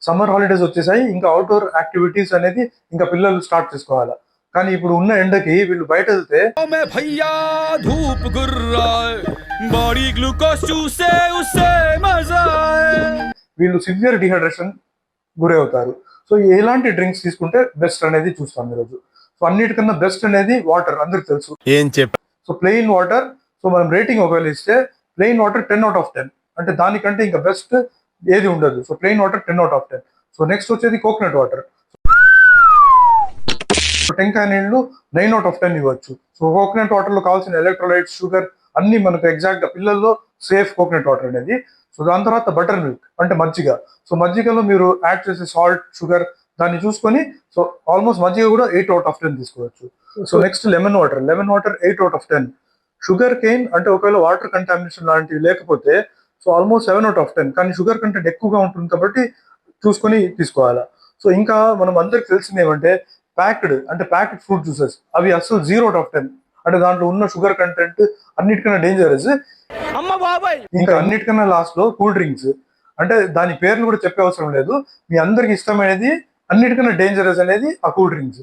Summer holidays వచ్చేసాయి, ఇంకా outdoor activities అనేది ఇంకా పిల్లలు స్టార్ట్ చేసుకోవాలా. కానీ ఇప్పుడు ఉన్న ఎండకి వీళ్ళు బయట వెళ్తే వీళ్ళు సివియర్ డిహైడ్రేషన్ గురి అవుతారు. సో ఎలాంటి డ్రింక్స్ తీసుకుంటే బెస్ట్ అనేది చూస్తాం ఈరోజు. సో అన్నిటికన్నా బెస్ట్ అనేది వాటర్, అందరికి తెలుసు. ఏం చెప్ప సో ప్లెయిన్ వాటర్. సో మనం రేటింగ్ ఒకవేళ ఇస్తే ప్లెయిన్ వాటర్ 10/10, అంటే దానికంటే ఇంకా బెస్ట్ ఏది ఉండదు. So plain water 10/10. So next వచ్చేది కోకోనట్ వాటర్. టెంకాయ నీళ్లు 9/10 ఇవ్వచ్చు. సో కోకోనట్ వాటర్ లో కావాల్సిన ఎలక్ట్రోలైట్స్, షుగర్ అన్ని మనకు ఎగ్జాక్ట్ గా పిల్లల్లో సేఫ్ కోకోనట్ వాటర్ అనేది. సో దాని తర్వాత బటర్ మిల్క్ అంటే మజ్జిగ. సో మజ్జిగలో మీరు యాడ్ చేసే సాల్ట్, షుగర్ దాన్ని చూసుకొని, సో ఆల్మోస్ట్ మజ్జిగ కూడా 8/10 తీసుకోవచ్చు. So next lemon water. Lemon water 8/10. Sugar cane అంటే ఒకవేళ వాటర్ కంటామినేషన్ లాంటివి లేకపోతే సో ఆల్మోస్ట్ 7/10. కానీ షుగర్ కంటెంట్ ఎక్కువగా ఉంటుంది కాబట్టి చూసుకొని తీసుకోవాలా. సో ఇంకా మనం అందరికి తెలిసింది ఏమంటే ప్యాక్డ్ ఫ్రూట్ జ్యూసెస్ అవి అసలు 0/10, అంటే దాంట్లో ఉన్న షుగర్ కంటెంట్ అన్నిటికన్నా డేంజరస్. ఇంకా అన్నిటికన్నా లాస్ట్ లో కూల్ డ్రింక్స్, అంటే దాని పేర్లు కూడా చెప్పే అవసరం లేదు. మీ అందరికి ఇష్టమైనది అన్నిటికన్నా డేంజరస్ అనేది ఆ కూల్ డ్రింక్స్.